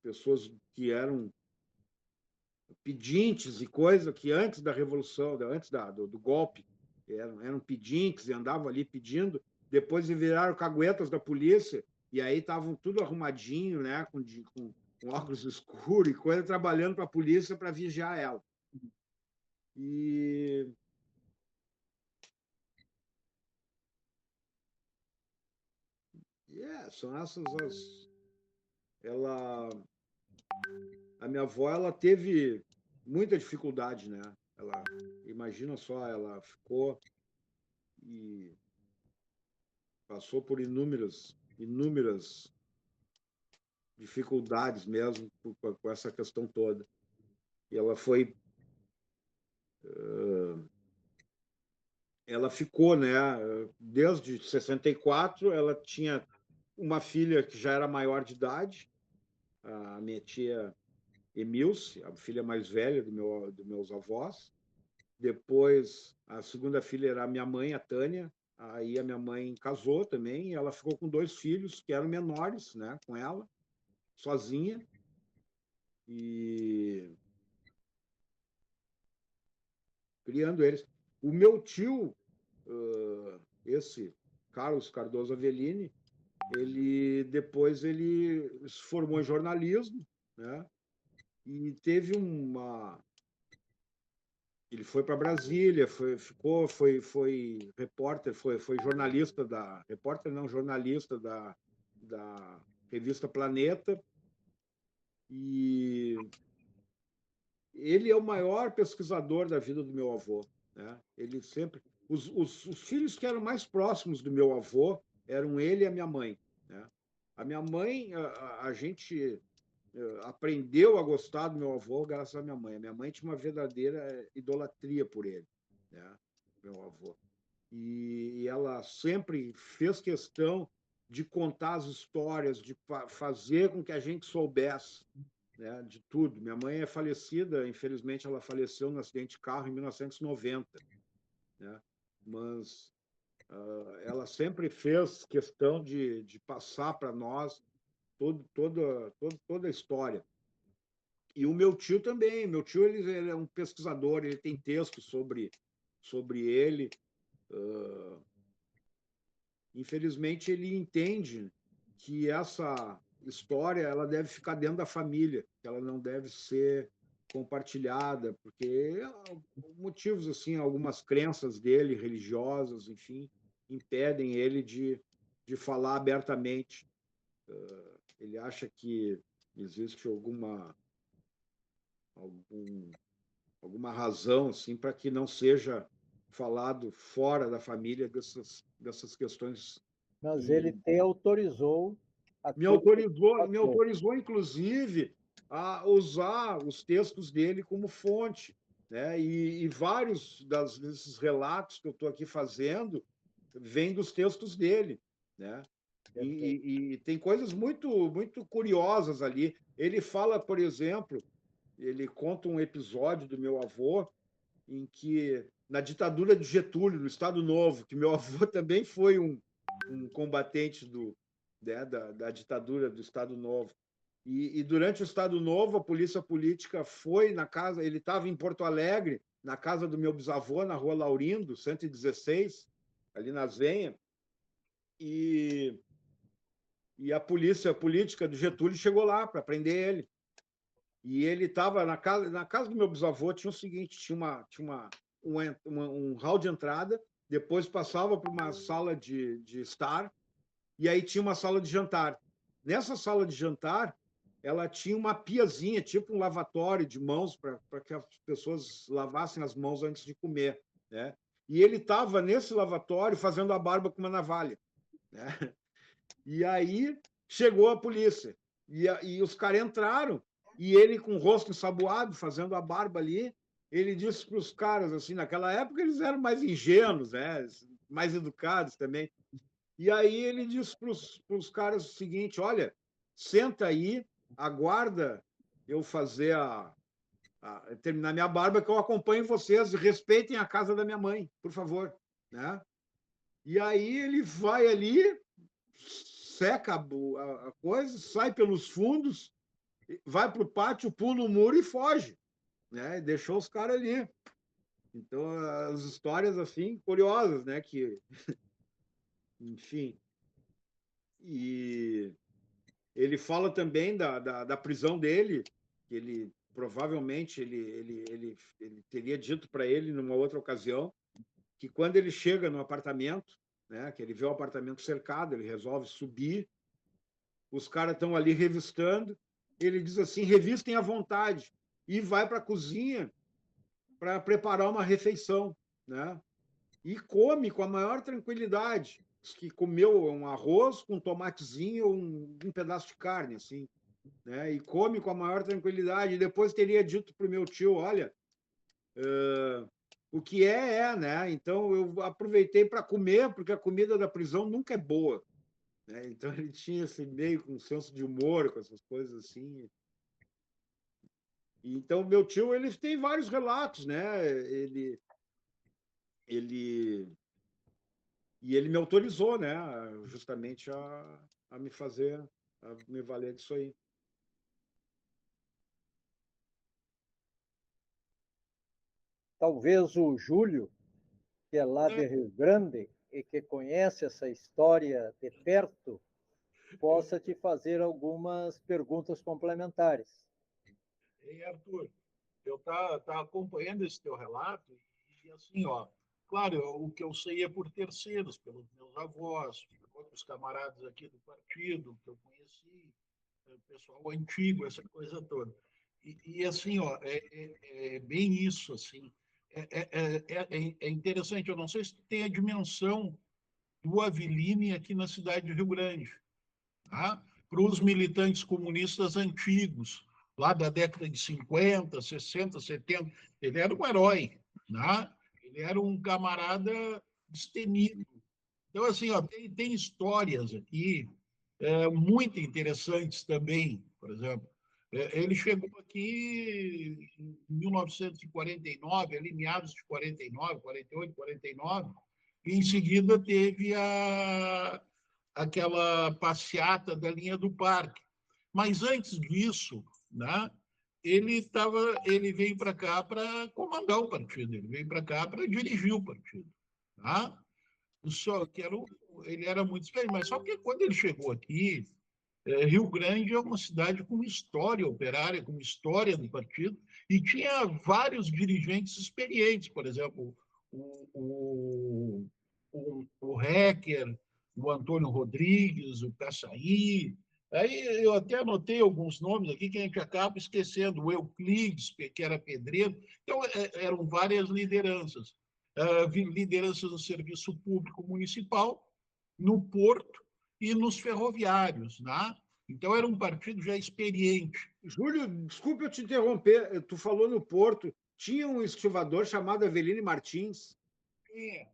pessoas que eram pedintes e coisa que antes da revolução, antes do golpe, eram pedintes e andavam ali pedindo, depois viraram caguetas da polícia e aí estavam tudo arrumadinho, né, com óculos escuros e coisa, trabalhando para a polícia para vigiar ela. E são essas ela a minha avó ela teve muita dificuldade, né? Ela imagina só, ela ficou e passou por inúmeras dificuldades mesmo com essa questão toda. E ela ficou, né? Desde 64, ela tinha uma filha que já era maior de idade, a minha tia Emilce, a filha mais velha dos meus avós. Depois, a segunda filha era a minha mãe, a Tânia. Aí a minha mãe casou também, e ela ficou com dois filhos que eram menores, né, com ela, sozinha. E criando eles. O meu tio, esse Carlos Cardoso Avellini, ele se formou em jornalismo, né? E teve Ele foi para Brasília, foi repórter, foi jornalista repórter não, jornalista da revista Planeta, e ele é o maior pesquisador da vida do meu avô, né? Ele sempre, os filhos que eram mais próximos do meu avô eram ele e a minha mãe, né? A minha mãe, a gente aprendeu a gostar do meu avô graças à minha mãe. A minha mãe tinha uma verdadeira idolatria por ele, né? Meu avô. E ela sempre fez questão de contar as histórias, de fazer com que a gente soubesse, né, de tudo. Minha mãe é falecida, infelizmente ela faleceu no acidente de carro em 1990, né? Mas ela sempre fez questão de passar para nós toda a história. E o meu tio também. Meu tio ele é um pesquisador, ele tem textos sobre ele. Infelizmente, ele entende que essa história ela deve ficar dentro da família, que ela não deve ser compartilhada, porque motivos assim, algumas crenças dele, religiosas, enfim, impedem ele de falar abertamente. Ele acha que existe alguma razão assim para que não seja falado fora da família dessas questões Mas ele que te autorizou me aquilo que autorizou, me passou. autorizou inclusive a usar os textos dele como fonte, né? E vários desses relatos que eu estou aqui fazendo vêm dos textos dele, né? E tem coisas muito curiosas ali. Ele fala, por exemplo, ele conta um episódio do meu avô em que, na ditadura de Getúlio, no Estado Novo, que meu avô também foi um combatente da ditadura do Estado Novo. E durante o Estado Novo, a polícia política foi na casa, ele estava em Porto Alegre, na casa do meu bisavô, na rua Laurindo, 116, ali nas Venhas, e, e a polícia política do Getúlio chegou lá para prender ele. E ele estava na casa do meu bisavô, tinha o seguinte, tinha um hall de entrada, depois passava para uma sala de estar, e aí tinha uma sala de jantar. Nessa sala de jantar, ela tinha uma piazinha, tipo um lavatório de mãos, para que as pessoas lavassem as mãos antes de comer, né? E ele estava nesse lavatório fazendo a barba com uma navalha, né? E aí chegou a polícia. E os caras entraram, e ele com o rosto ensaboado, fazendo a barba ali, ele disse para os caras, assim, naquela época eles eram mais ingênuos, né? Mais educados também. E aí ele disse para os caras o seguinte: olha, senta aí, aguarda eu fazer terminar minha barba, que eu acompanho vocês, e respeitem a casa da minha mãe, por favor. Né? E aí ele vai ali, seca a coisa, sai pelos fundos, vai para o pátio, pula o muro e foge. Né? Deixou os caras ali. Então, as histórias assim, curiosas, né? Que, enfim. E ele fala também da prisão dele, que ele provavelmente ele teria dito para ele numa outra ocasião que quando ele chega no apartamento, né, que ele vê o apartamento cercado, ele resolve subir, os caras estão ali revistando, ele diz assim, revistem à vontade, e vai para a cozinha para preparar uma refeição, né? E come com a maior tranquilidade, que comeu um arroz com um tomatezinho, um pedaço de carne, assim, né? E come com a maior tranquilidade. E depois teria dito para o meu tio, olha, o que é, né? Então eu aproveitei para comer, porque a comida da prisão nunca é boa, né? Então ele tinha esse meio com um senso de humor, com essas coisas assim. E, então meu tio ele tem vários relatos, né? Ele e ele me autorizou, né? Justamente a me fazer, a me valer disso aí. Talvez o Júlio, que é lá de Rio Grande e que conhece essa história de perto, possa te fazer algumas perguntas complementares. Ei, Arthur, eu tá acompanhando esse teu relato e assim, ó, claro, o que eu sei é por terceiros, pelos meus avós, outros camaradas aqui do partido que eu conheci, pessoal antigo, essa coisa toda. E assim, ó, é bem isso, assim. É interessante, eu não sei se tu tem a dimensão do Avilini aqui na cidade de Rio Grande, tá? Para os militantes comunistas antigos, lá da década de 50, 60, 70, ele era um herói, né? Ele era um camarada destemido. Então, assim, ó, tem histórias aqui muito interessantes também, por exemplo. Ele chegou aqui em 1949, ali meados de 49, 48, 49, e em seguida teve aquela passeata da linha do parque. Mas antes disso, né, ele veio para cá para comandar o partido, ele veio para cá para dirigir o partido. Tá? Só que ele era muito experiente, mas só que quando ele chegou aqui, Rio Grande é uma cidade com história operária, com história do partido, e tinha vários dirigentes experientes, por exemplo, o Hecker, o Antônio Rodrigues, o Caçaí. Aí eu até anotei alguns nomes aqui que a gente acaba esquecendo, o Euclides, que era pedreiro. Então, eram várias lideranças. Lideranças no serviço público municipal, no porto, e nos ferroviários, né? Então era um partido já experiente. Júlio, desculpe eu te interromper, tu falou no Porto, tinha um estivador chamado Avelino Martins. E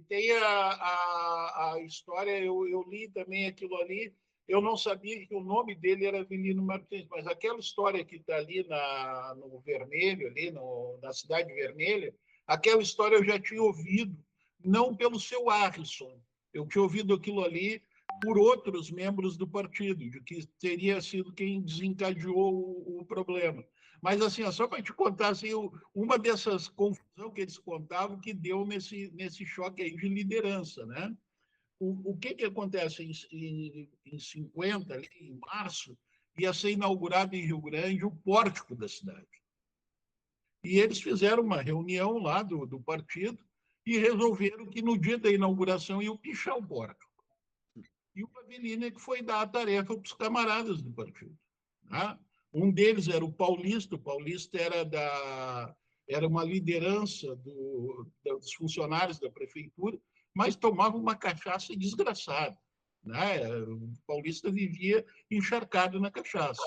tem a história, eu li também aquilo ali, eu não sabia que o nome dele era Avelino Martins, mas aquela história que está ali no Vermelho, ali na Cidade Vermelha, aquela história eu já tinha ouvido, não pelo seu Harrison, eu tinha ouvido aquilo ali por outros membros do partido, de que teria sido quem desencadeou o problema. Mas, assim, só para te contar, assim, uma dessas confusões que eles contavam que deu nesse choque aí de liderança, né? O que acontece em 50, ali, em março, ia ser inaugurado em Rio Grande o pórtico da cidade. E eles fizeram uma reunião lá do partido e resolveram que no dia da inauguração iam pichar o pórtico. E o Avelino é que foi dar a tarefa para os camaradas do partido. Né? Um deles era o Paulista era uma liderança dos funcionários da prefeitura, mas tomava uma cachaça desgraçada. Né? O Paulista vivia encharcado na cachaça.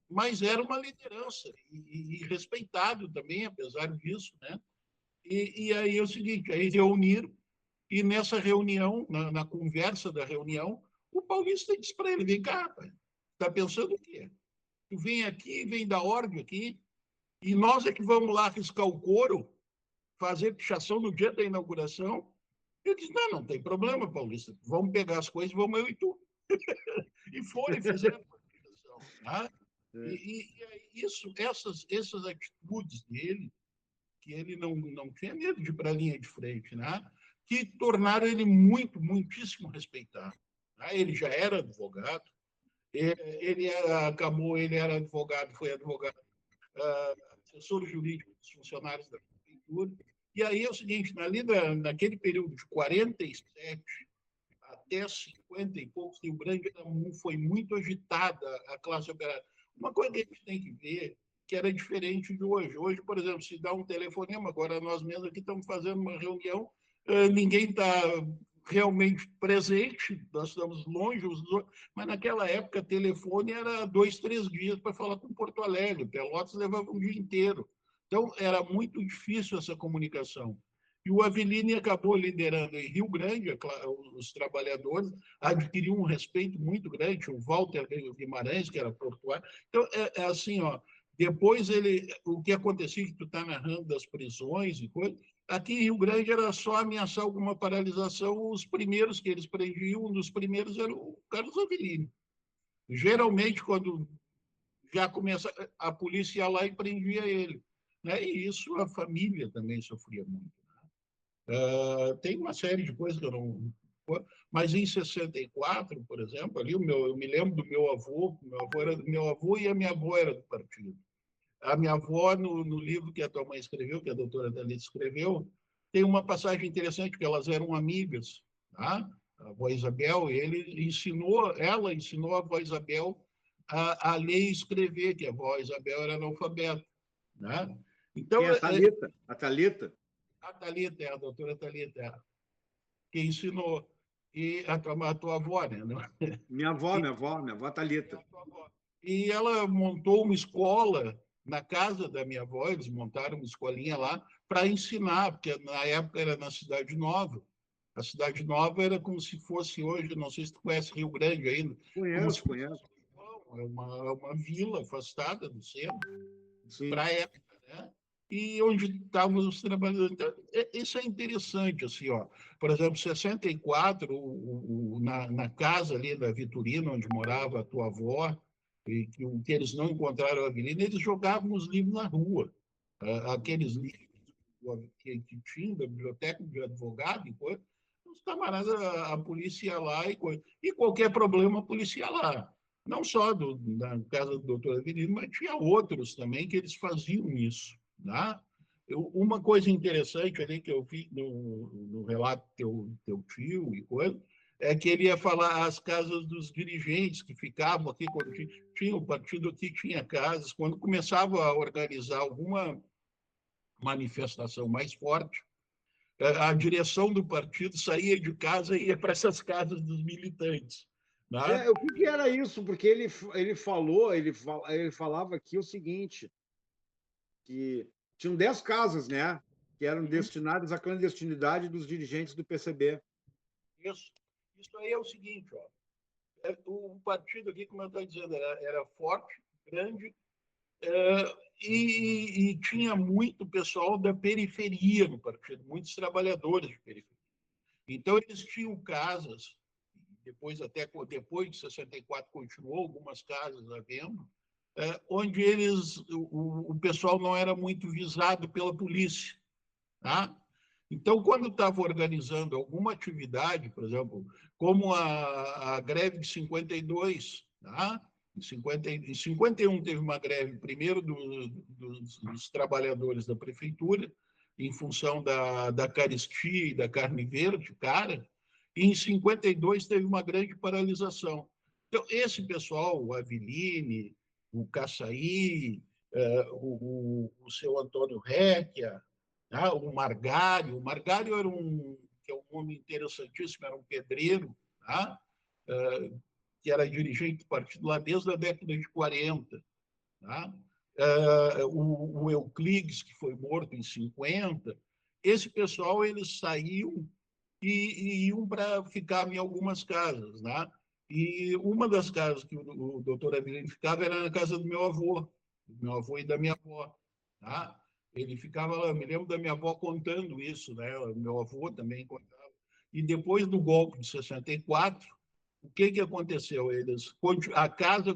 Mas era uma liderança e respeitado também, apesar disso. Né? E aí é o seguinte, aí reuniram, e nessa reunião, na conversa da reunião, o Paulista disse para ele, vem cá, rapaz, está pensando o quê? Tu vem aqui, vem da ordem aqui, e nós é que vamos lá riscar o couro, fazer pichação no dia da inauguração. Eu disse, não tem problema, Paulista, vamos pegar as coisas, vamos eu e tu. E foram e fizeram a pichação. Tá? Essas atitudes dele, que ele não tinha medo de ir para a linha de frente, né? Que tornaram ele muitíssimo respeitado. Né? Ele já era advogado, ele era advogado, foi advogado, assessor jurídico dos funcionários da prefeitura. E aí é o seguinte, naquele período de 47 até 50 e poucos, Rio Grande foi muito agitada a classe operária. Uma coisa que a gente tem que ver que era diferente de hoje. Hoje, por exemplo, se dá um telefonema, agora nós mesmos aqui estamos fazendo uma reunião, ninguém está realmente presente, nós estamos longe, mas naquela época, telefone era 2, 3 dias para falar com Porto Alegre, Pelotas levava um dia inteiro. Então, era muito difícil essa comunicação. E o Avelini acabou liderando em Rio Grande, os trabalhadores adquiriam um respeito muito grande, o Walter Guimarães, que era portuário. Então, é assim, ó, depois o que acontecia, que tu está narrando das prisões e coisas, aqui em Rio Grande era só ameaçar alguma paralisação, os primeiros que eles prendiam, um dos primeiros era o Carlos Avelini. Geralmente, quando já começa, a polícia ia lá e prendia ele. Né? E isso a família também sofria muito. Tem uma série de coisas que eu não... Mas em 64, por exemplo, ali eu me lembro do meu avô e a minha avó era do partido. A minha avó, no livro que a tua mãe escreveu, que a doutora Thalita escreveu, tem uma passagem interessante, que elas eram amigas, tá? A avó Isabel, ela ensinou a avó Isabel a ler e escrever, que a avó Isabel era analfabeta, né? Então, Quem é a Thalita? A Thalita? a Thalita, a doutora Thalita, que ensinou. E a tua avó, né? Minha avó Thalita. E ela montou uma escola na casa da minha avó, eles montaram uma escolinha lá para ensinar, porque na época era na Cidade Nova. A Cidade Nova era como se fosse hoje, não sei se tu conhece Rio Grande ainda, como se Conheço, fosse conheço. uma vila afastada do centro, Sim. para a época, né? E onde estavam os trabalhadores. Então, isso é interessante, assim, ó. Por exemplo, em 64, na casa ali da Vitorina, onde morava a tua avó, e que eles não encontraram a Avelina, eles jogavam os livros na rua. Aqueles livros que tinham da biblioteca de advogado e coisa, os camaradas, a polícia ia lá e qualquer problema a polícia ia lá. Não só na casa do doutor Avelino, mas tinha outros também que eles faziam isso. Né? Uma coisa interessante ali que eu vi no relato do teu tio e coisa, é que ele ia falar as casas dos dirigentes que ficavam aqui, quando tinha o partido aqui, tinha casas, quando começava a organizar alguma manifestação mais forte, a direção do partido saía de casa e ia para essas casas dos militantes. Né? O que era isso? Porque ele falava aqui o seguinte, que tinham 10 casas, né? Que eram destinadas à clandestinidade dos dirigentes do PCB. Isso aí é o seguinte, ó. O partido aqui, como eu estou dizendo, era forte, grande, e tinha muito pessoal da periferia no partido, muitos trabalhadores de periferia. Então, eles tinham casas, depois de 64 continuou algumas casas havendo, onde o pessoal não era muito visado pela polícia. Tá? Então, quando estava organizando alguma atividade, por exemplo, como a greve de 52, tá? Em 51 teve uma greve, primeiro dos trabalhadores da prefeitura, em função da caristia e da carne verde, cara, e em 52 teve uma grande paralisação. Então, esse pessoal, o Avelini, o Caçaí, o seu Antônio Recchia, o Margário. O Margário era que é um homem interessantíssimo, era um pedreiro, tá? Que era dirigente do partido lá desde a década de 40. Tá? O Euclides, que foi morto em 50. Esse pessoal, eles saíam e iam para ficar em algumas casas. Né? E uma das casas que o doutor Avelino ficava era na casa do meu avô e da minha avó. Tá? Ele ficava lá, eu me lembro da minha avó contando isso, né? Meu avô também contava. E depois do golpe de 64, o que aconteceu? A casa,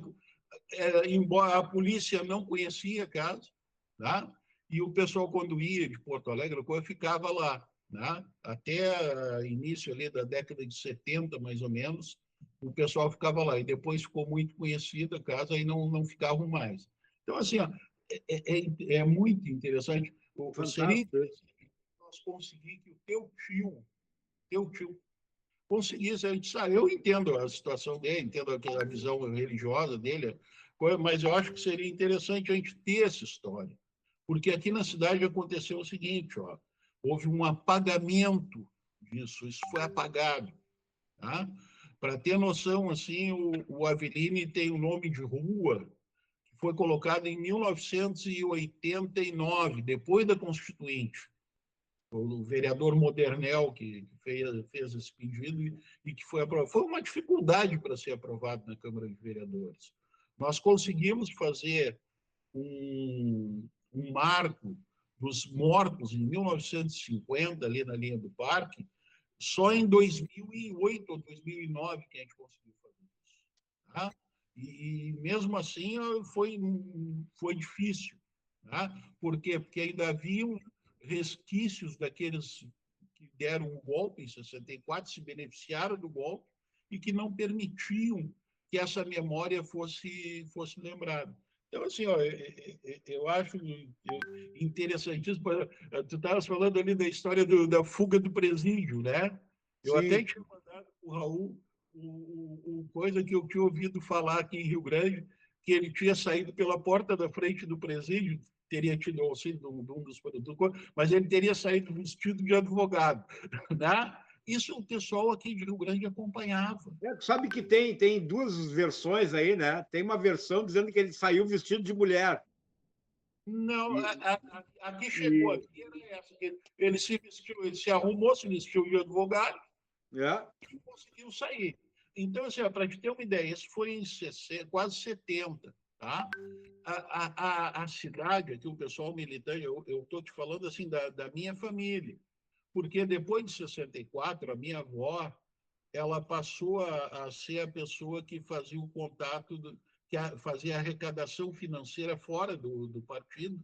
embora a polícia não conhecia a casa, tá? E o pessoal, quando ia de Porto Alegre, ficava lá. Né? Até início ali da década de 70, mais ou menos, o pessoal ficava lá. E depois ficou muito conhecida a casa e não ficavam mais. Então, assim, ó, é muito interessante. Seria Fantástico. interessante nós conseguir que o teu tio conseguisse. A gente sabe, eu entendo a situação dele, entendo a visão religiosa dele, mas eu acho que seria interessante a gente ter essa história. Porque aqui na cidade aconteceu o seguinte, ó, houve um apagamento disso, isso foi apagado. Tá? Para ter noção, assim, o Avelini tem o nome de rua que foi colocado em 1989, depois da Constituinte. O vereador Modernel que fez esse pedido e que foi aprovado. Foi uma dificuldade para ser aprovado na Câmara de Vereadores. Nós conseguimos fazer um marco dos mortos em 1950, ali na linha do parque, só em 2008 ou 2009 que a gente conseguiu fazer isso. Tá? E mesmo assim foi difícil. Tá? Por quê? Porque ainda haviam resquícios daqueles que deram o golpe em 64, se beneficiaram do golpe e que não permitiam que essa memória fosse lembrada. Então, assim, ó, eu acho interessantíssimo. Tu estavas falando ali da história da fuga do presídio, né? Eu até Sim. tinha mandado para o Raul coisa que eu tinha ouvido falar aqui em Rio Grande, que ele tinha saído pela porta da frente do presídio, teria tido auxílio de um dos produtores, mas ele teria saído vestido de advogado, né? Isso o pessoal aqui de Rio Grande acompanhava. Sabe que tem duas versões aí, né? Tem uma versão dizendo que ele saiu vestido de mulher. Não, E, aqui chegou, e aqui era essa. Ele se vestiu, ele se arrumou, se vestiu de advogado é, e conseguiu sair. Então, assim, para te ter uma ideia, isso foi em 60, quase 70, tá? A cidade, aqui o pessoal militante, eu estou te falando assim da minha família, porque depois de 64, a minha avó, ela passou a ser a pessoa que fazia o contato, que fazia a arrecadação financeira fora do partido,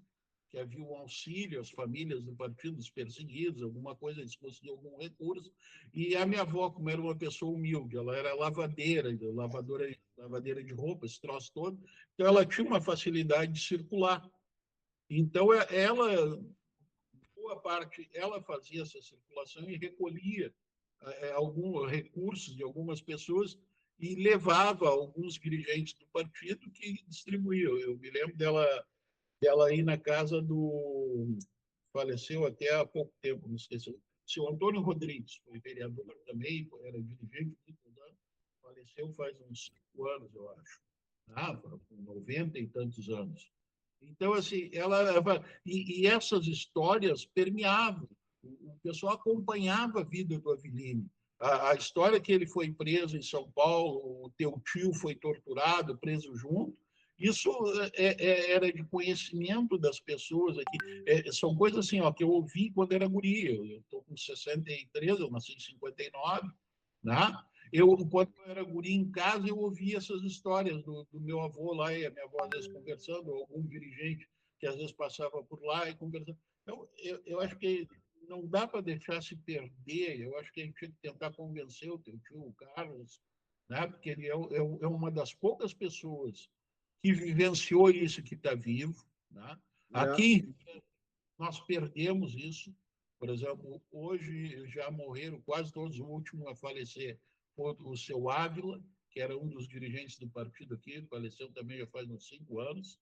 que havia um auxílio às famílias do partido, dos perseguidos, alguma coisa, eles conseguiam algum recurso. E a minha avó, como era uma pessoa humilde, ela era lavadeira de roupa, esse troço todo, então ela tinha uma facilidade de circular. Então, ela, boa parte, ela fazia essa circulação e recolhia alguns recursos de algumas pessoas e levava alguns dirigentes do partido que distribuíam. Eu me lembro dela ir na casa do... Faleceu até há pouco tempo, não esqueci. O senhor Antônio Rodrigues, foi vereador também, era dirigente de muitos anos, faleceu faz uns 5 anos, eu acho. Com 90 e tantos anos. Então, assim, e essas histórias permeavam. O pessoal acompanhava a vida do Avelino. A história que ele foi preso em São Paulo, o teu tio foi torturado, preso junto, isso era de conhecimento das pessoas aqui. São coisas assim, ó, que eu ouvi quando era guri. Eu estou com 63, eu nasci em 59, né? Quando eu era guri em casa, eu ouvia essas histórias do meu avô lá, e a minha avó às vezes conversando, ou algum dirigente que às vezes passava por lá e conversando. Então, eu acho que não dá para deixar se perder. Eu acho que a gente tinha que tentar convencer o teu tio, o Carlos, né? Porque ele é uma das poucas pessoas que vivenciou isso, que está vivo. Né? é, Aqui, nós perdemos isso. Por exemplo, hoje já morreram quase todos. O último a falecer foi o seu Ávila, que era um dos dirigentes do partido aqui, faleceu também já faz uns 5 anos.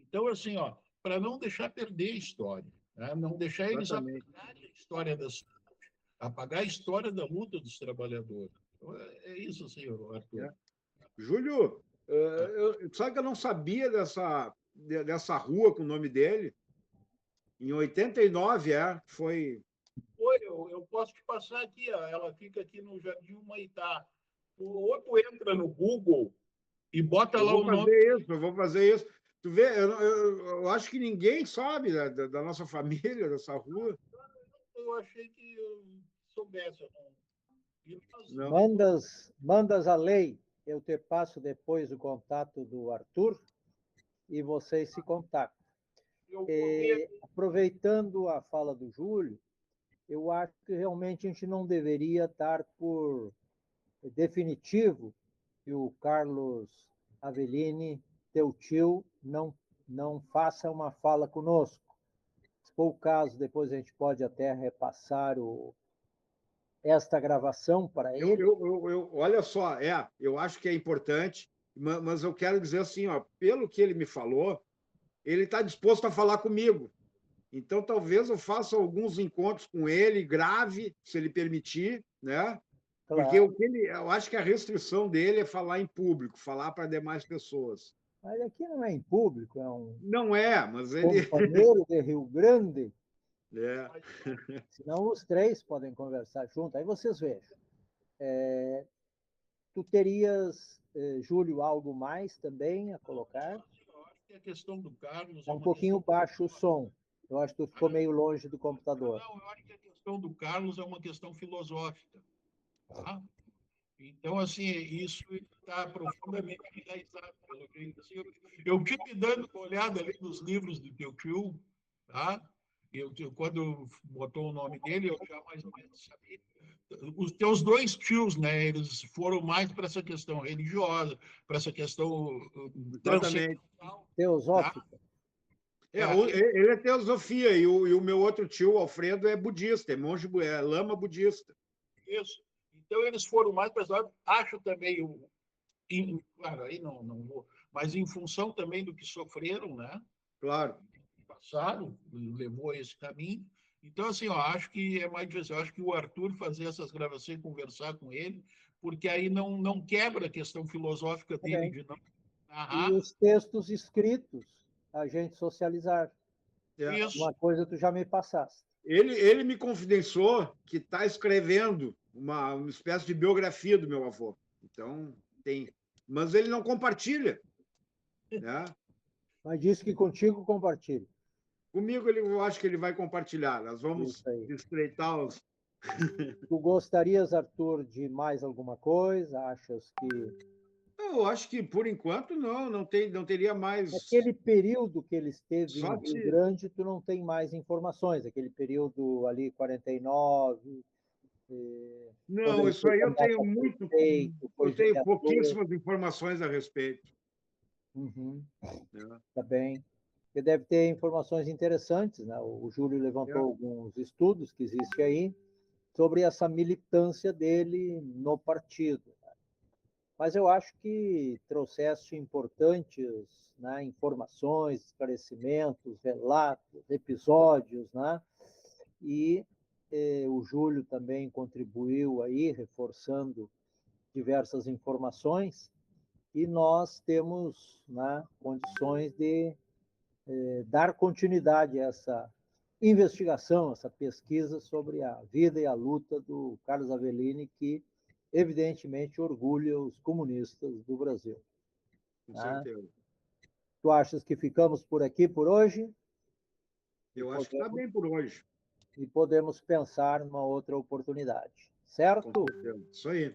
Então, assim, ó, para não deixar perder a história, né? Não deixar eles exatamente. apagarem a história da cidade, apagar a história da luta dos trabalhadores. Então, é isso, senhor Arthur. É. Júlio, sabe que eu não sabia dessa rua com o nome dele? Em 89, foi. Oi, eu posso te passar aqui, ó, ela fica aqui no Jardim Humaitá. O outro entra no Google e bota Eu lá vou o nome. fazer isso, eu vou fazer isso. Tu vê, eu acho que ninguém sabe da nossa família, dessa rua. Eu achei que eu soubesse. E nós, Não. Mandas a lei, eu te passo depois o contato do Arthur e vocês se contactam. eu comento, Aproveitando a fala do Júlio, eu acho que realmente a gente não deveria dar por definitivo que o Carlos Avellini, teu tio, não faça uma fala conosco. Se for o caso, depois a gente pode até repassar esta gravação para ele. Olha só, eu acho que é importante, mas eu quero dizer assim, ó, pelo que ele me falou, ele está disposto a falar comigo. Então, talvez eu faça alguns encontros com ele, grave, se ele permitir, né? Porque Claro, eu acho que a restrição dele é falar em público, falar para demais pessoas. mas aqui não é em público, é um Não é, mas ele. companheiro de Rio Grande, É, senão os três podem conversar junto. Aí vocês vejam. Tu terias, Júlio, algo mais também a colocar? eu acho que a questão do Carlos É é um uma pouquinho questão. baixo o som. Eu acho que tu ficou meio longe do computador. Não, eu acho que a questão do Carlos é uma questão filosófica. Tá? Então, assim, isso está profundamente enraizado pelo jeito. Assim, eu tive dando uma olhada ali nos livros do teu tio, tá? Quando botou o nome dele, eu já mais ou menos sabia. Os teus dois tios, né, eles foram mais para essa questão religiosa, para essa questão transcendental. Teosófica. Ele é teosofia, e o meu outro tio, Alfredo, é budista, é monge, é lama budista. Isso. Então, eles foram mais para esse lado. Acho também, claro, aí não vou, mas em função também do que sofreram, né? Claro. Passado, levou a esse caminho. Então, assim, eu acho que é mais difícil. Eu acho que o Arthur fazer essas gravações, conversar com ele, porque aí não quebra a questão filosófica dele de não narrar. E os textos escritos, a gente socializar. Isso. Uma coisa tu já me passaste. Ele me confidenciou que está escrevendo uma espécie de biografia do meu avô. Então, tem. Mas ele não compartilha. Né? Mas disse que contigo compartilha. Comigo, eu acho que ele vai compartilhar. Nós vamos estreitar os. Tu gostarias, Arthur, de mais alguma coisa? Achas que... Eu acho que, por enquanto, não teria mais... Naquele período que ele esteve em Rio Grande, tu não tem mais informações. Aquele período ali, 49... Não, isso aí eu tenho muito... Eu tenho pouquíssimas informações a respeito. Uhum. Tá bem. Você deve ter informações interessantes, né? O Júlio levantou alguns estudos que existem aí sobre essa militância dele no partido. Mas eu acho que trouxeste importantes, né, informações, esclarecimentos, relatos, episódios, né? E o Júlio também contribuiu aí, reforçando diversas informações, e nós temos, né, condições de dar continuidade a essa investigação, essa pesquisa sobre a vida e a luta do Carlos Avellini, que evidentemente orgulha os comunistas do Brasil. Com certeza. Tu achas que ficamos por aqui por hoje? Eu acho que está bem por hoje. E podemos pensar numa outra oportunidade, certo? Com certeza. Isso aí.